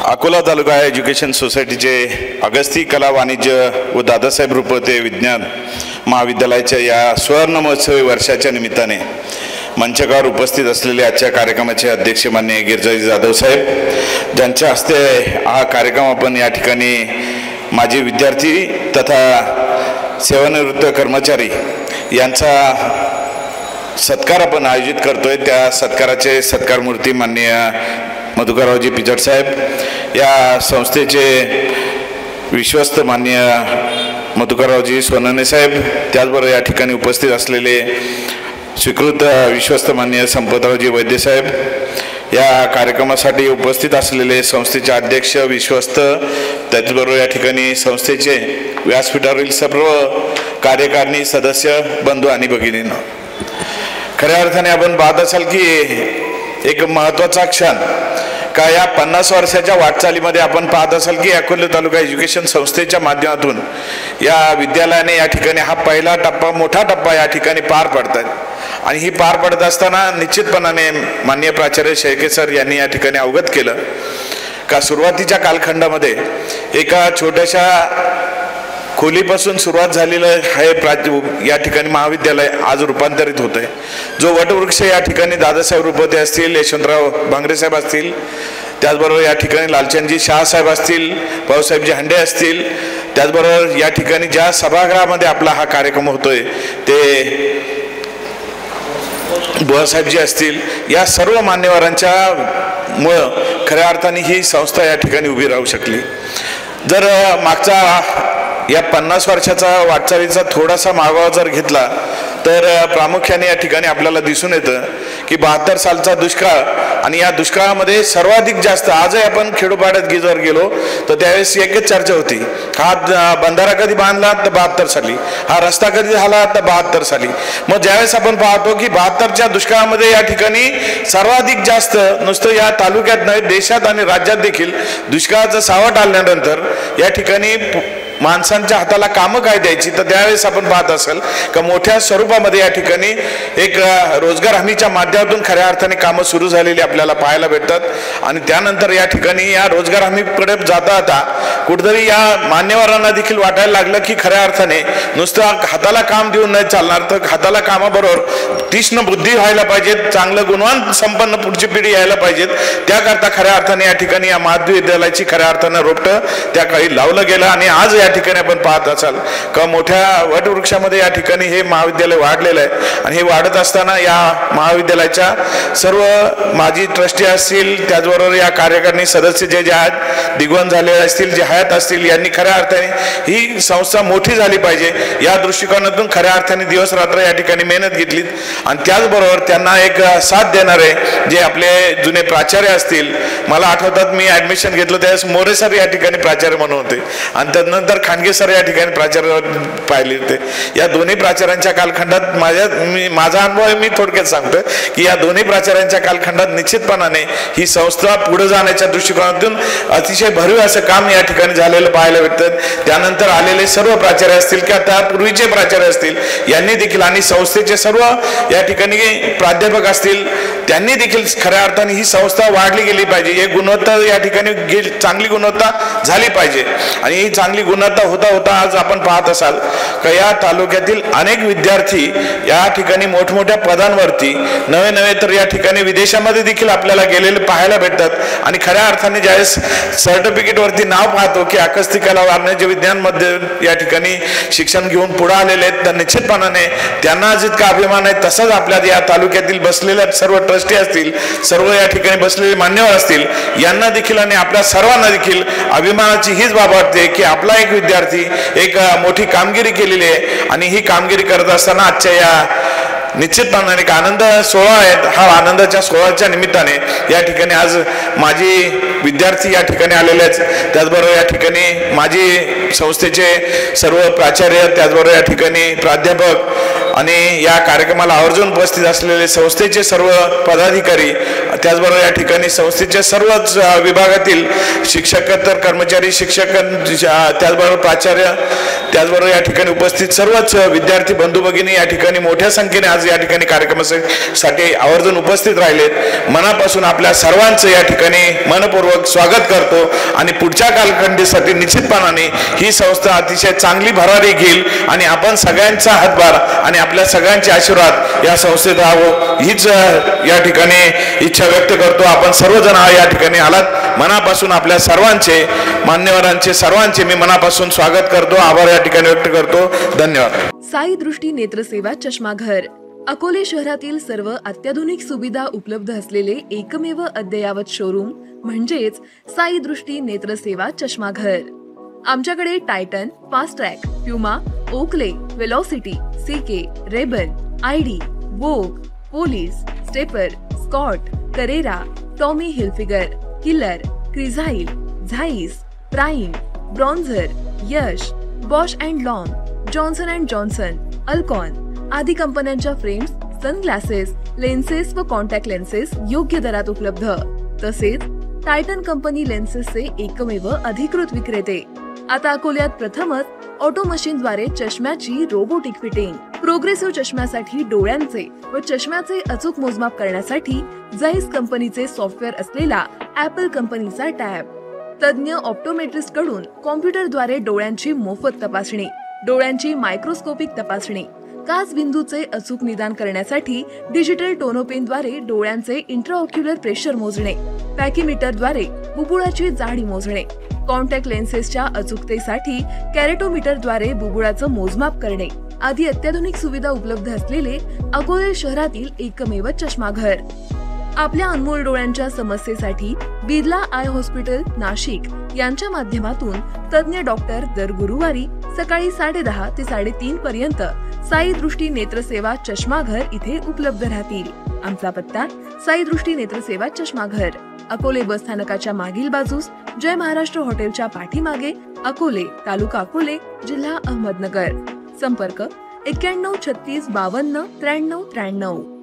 अकोला तालुका education सोसायटीचे अगस्ती कला वाणिज्य व दादासाहेब रुपवते विज्ञान महाविद्यालयाच्या या सुवर्ण महोत्सवी वर्षाच्या निमित्ताने मंचकावर उपस्थित असलेले आजच्या कार्यक्रमाचे अध्यक्ष माननीय गिरजाजी जाधव साहेब, ज्यांच्या हस्ते हा कार्यक्रम आपण या ठिकाणी माजी विद्यार्थी तथा सेवानिवृत्त कर्मचारी यांचा सत्कार आपण आयोजित करतोय। त्या सत्काराचे सत्कारमूर्ती माननीय मधुकररावजी पिचड साहेब, या संस्थेचे विश्वस्त माननीय मधुकररावजी सोनवणे साहेब, त्याचबरोबर या ठिकाणी उपस्थित असलेले स्वीकृत विश्वस्त माननीय संपतरावजी वैद्य साहेब, या कार्यक्रमासाठी उपस्थित असलेले संस्थेचे अध्यक्ष विश्वस्त, त्याचबरोबर या ठिकाणी संस्थेचे व्यासपीठावरील सर्व कार्यकारिणी सदस्य बंधू आणि भगिनींनो, खऱ्या अर्थाने आपण पाहत असाल की एक महत्त्वाचा क्षण का या 50 वर्षाच्या वाटचालीमध्ये आपण पाहत असाल की अकोला तालुका एज्युकेशन संस्थेच्या माध्यमातून या विद्यालयाने या ठिकाणी हा पहिला टप्पा, मोठा टप्पा या ठिकाणी पार पडतात। आणि ही पार पडत असताना निश्चितपणाने माननीय प्राचार्य शेळके सर यांनी या ठिकाणी अवगत केलं का सुरुवातीच्या कालखंडामध्ये एका छोट्याशा खोलीपासून सुरुवात झालेलं हे या ठिकाणी महाविद्यालय आज रूपांतरित होत आहे। जो वटवृक्ष या ठिकाणी दादासाहेब रुपवते असतील, यशवंतराव भांगरे साहेब असतील, त्याचबरोबर या ठिकाणी लालचंदजी शहासाहेब असतील, भाऊसाहेबजी हंडे असतील, त्याचबरोबर या ठिकाणी ज्या सभागृहामध्ये आपला हा कार्यक्रम होतोय ते बुवासाहेबजी असतील, या सर्व मान्यवरांच्या मुळे खऱ्या अर्थाने ही संस्था या ठिकाणी उभी राहू शकली। जर मागचा या 50 वर्षाचा वाटचालीचा थोडासा मागोवा जर घेतला तर प्रामुख्याने या ठिकाणी आपल्याला दिसून येतं की 72 सालचा दुष्काळ, आणि या दुष्काळामध्ये सर्वाधिक जास्त आजही आपण खेडोपाड्यात जर गेलो तर त्यावेळेस एकच चर्चा होती, हा बंधारा कधी बांधला तर 72 साली, हा रस्ता कधी झाला तर 72 साली। मग ज्यावेळेस आपण पाहतो की 72च्या दुष्काळामध्ये या ठिकाणी सर्वाधिक जास्त नुसतं या तालुक्यात नाही देशात आणि राज्यात देखील दुष्काळाचं सावट आल्यानंतर या ठिकाणी माणसांच्या हाताला कामं काय द्यायची, तर त्यावेळेस आपण पाहत असाल का मोठ्या स्वरूपामध्ये या ठिकाणी एक रोजगार हमीच्या माध्यमातून खऱ्या अर्थाने कामं सुरू झालेली आपल्याला पाहायला भेटतात। आणि त्यानंतर या ठिकाणी या रोजगार हमीकडे जाता जाता कुठेतरी या मान्यवरांना देखील वाटायला लागलं की खऱ्या अर्थाने नुसतं हाताला काम देऊन नाही चालणार, तर हाताला कामाबरोबर तीक्ष्ण बुद्धी व्हायला पाहिजे, चांगलं गुणवान संपन्न पुढची पिढी यायला पाहिजेत। त्याकरता खऱ्या अर्थाने या ठिकाणी या महाविद्यालयाची खऱ्या अर्थानं रोपटं त्या काळी लावलं गेलं। आणि आज या ठिकाणी आपण पाहत असाल का मोठ्या वटवृक्षामध्ये या ठिकाणी हे महाविद्यालय वाढलेलं आहे। आणि हे वाढत असताना या महाविद्यालयाच्या सर्व माजी ट्रस्टी असतील, त्याचबरोबर या कार्यकारिणी सदस्य जे आहेत दिग्वंत झालेले असतील, जे हयात असतील, यांनी खऱ्या अर्थाने ही संस्था मोठी झाली पाहिजे या दृष्टिकोनातून खऱ्या अर्थाने दिवस रात्र या ठिकाणी मेहनत घेतलीत। आणि त्याचबरोबर त्यांना एक साथ देणारे जे आपले जुने प्राचार्य असतील, मला आठवतात मी ऍडमिशन घेतलं त्यावेळेस मोरे सर या ठिकाणी प्राचार्य म्हणून होते आणि त्यानंतर खांडगे सर या ठिकाणी प्राचार्य पाहिले होते। या दोन्ही प्राचार्यांच्या कालखंडात माझा अनुभव मी थोडक्यात सांगतो की या दोन्ही प्राचार्यांच्या कालखंडात निश्चितपणाने ही संस्था पुढे जाण्याच्या दृष्टिकोनातून अतिशय भरीव असं काम या ठिकाणी झालेलं पाहायला भेटतं। त्यानंतर आलेले सर्व प्राचार्य असतील किंवा त्यापूर्वीचे प्राचार्य असतील यांनी देखील, आणि संस्थेचे सर्व या ठिकाणी प्राध्यापक असतील, त्यांनी देखील खऱ्या अर्थाने ही संस्था वाढली गेली पाहिजे, एक गुणवत्ता या ठिकाणी चांगली गुणवत्ता झाली पाहिजे। आणि ही चांगली गुणवत्ता होता होता आज आपण पाहत असाल का या तालुक्यातील अनेक विद्यार्थी या ठिकाणी मोठमोठ्या पदांवरती नवे नवे तर या ठिकाणी विदेशामध्ये देखील आपल्याला गेलेले पाहायला भेटतात। आणि खऱ्या अर्थाने ज्यावेळेस सर्टिफिकेटवरती नाव पाहतो की अगस्ती कला वाणिज्य विज्ञानमध्ये या ठिकाणी शिक्षण घेऊन पुढे आलेले आहेत, तर निश्चितपणाने त्यांना जितका अभिमान आहे तसंच आपल्या या तालुक्यातील बसलेल्या सर्व ट्रस्टी असतील, सर्व या ठिकाणी बसलेले मान्यवर असतील, यांना देखील आणि आपल्या सर्वांना देखील अभिमानाची हीच बाब वाटते की आपला एक विद्यार्थी एक मोठी कामगिरी केलेली आहे। आणि ही कामगिरी करत असताना आजच्या या निश्चितपणाने एक आनंद सोहळा आहे, हा आनंदाच्या सोहळ्याच्या निमित्ताने या ठिकाणी आज माझी विद्यार्थी या ठिकाणी आलेले आहेत, त्याचबरोबर या ठिकाणी माझी संस्थेचे सर्व प्राचार्य, त्याचबरोबर या ठिकाणी प्राध्यापक, आणि या कार्यक्रमाला आवर्जून उपस्थित असलेले संस्थेचे सर्व पदाधिकारी, त्याचबरोबर या ठिकाणी संस्थेच्या सर्वच विभागातील शिक्षकेतर कर्मचारी, शिक्षक, त्याचबरोबर प्राचार्य, त्याचबरोबर या ठिकाणी उपस्थित सर्वच विद्यार्थी बंधू भगिनी या ठिकाणी मोठ्या संख्येने आज या ठिकाणी कार्यक्रमासाठी आवर्जून उपस्थित राहिलेत. मनापासून आपल्या सर्वांचं या ठिकाणी मनपूर्वक स्वागत करतो आणि पुढच्या कालखंडीसाठी निश्चितपणाने ही संस्था अतिशय चांगली भरारी घेईल आणि आपण सगळ्यांचा हातभार आणि आपल्या सगळ्यांचे आशीर्वाद या संस्थेत राहावं हीच या ठिकाणी इच्छा व्यक्त करतो. आपण सर्वजण या ठिकाणी आलात, मनापासून आपल्या सर्वांचे, मान्यवरांचे सर्वांचे मी मनापासून स्वागत करतो, आभार या ठिकाणी व्यक्त करतो. धन्यवाद. साई दृष्टी नेत्रसेवा चष्माघर अकोले शहरातील सर्व अत्याधुनिक सुविधा उपलब्ध असलेले एकमेव अद्ययावत शोरूम म्हणजेच साई दृष्टी नेत्रसेवा चष्माघर. आमच्याकडे Titan, Fastrack, Puma, Oakley, Velocity, CK, Ray Ban, ID, Vogue, Police, Stepper, Scott, Carrera, Tommy Hilfiger, Killer, Crizal, Zeiss, Prime, Bronzer, Yash, Bausch and Lomb, Johnson and Johnson, Alcon आदी कंपन्यांच्या फ्रेम्स, सनग्लासेस, लेन्सेस व contact lenses योग्य दरात उपलब्ध. तसेच Titan company लेन्सेसचे एकमेव अधिकृत विक्रेते. आता अकोल्यात प्रथमच ऑटो मशीनद्वारे चष्म्याची रोबोटिक फिटिंग. प्रोग्रेसिव्ह चष्म्यासाठी डोळ्यांचे व चष्म्याचे अचूक मोजमाप करण्यासाठी जाईस कंपनीचे सॉफ्टवेअर असलेला ऍपल कंपनीचा टॅब. तज्ञ ऑप्टोमेट्रिस्ट कडून कॉम्प्युटरद्वारे डोळ्यांची मोफत तपासणी, डोळ्यांची मायक्रोस्कोपिक तपासणी, काच बिंदूचे अचूक निदान करण्यासाठी डिजिटल टोनोपेनद्वारे डोळ्यांचे इंट्राऑक्युलर प्रेशर मोजणे, पॅकीमीटरद्वारे बुबुळाची जाडी मोजणे, कॉन्टॅक्ट लेन्सेसच्या अचूकतेसाठी कॅरेटोमीटरद्वारे बुबुळाचं मोजमाप करणे आदी अत्याधुनिक सुविधा उपलब्ध असलेले अकोले शहरातील एकमेव चष्माघर. आपल्या अनमोल डोळ्यांच्या समस्येसाठी बिर्ला आय हॉस्पिटल नाशिक यांच्या माध्यमातून तज्ञ डॉक्टर दर गुरुवारी सकाळी 10:30 ते 3:30 पर्यंत साई दृष्टी नेत्रसेवा चष्माघर इथे उपलब्ध राहतील. आमचा पत्ता साई दृष्टी नेत्रसेवा चष्माघर, अकोले बस स्थानकाच्या मागील बाजूस, जय महाराष्ट्र हॉटेलच्या पाठीमागे, अकोले, तालुका अकोले, जिल्हा अहमदनगर. संपर्क 91 36 52 93 93.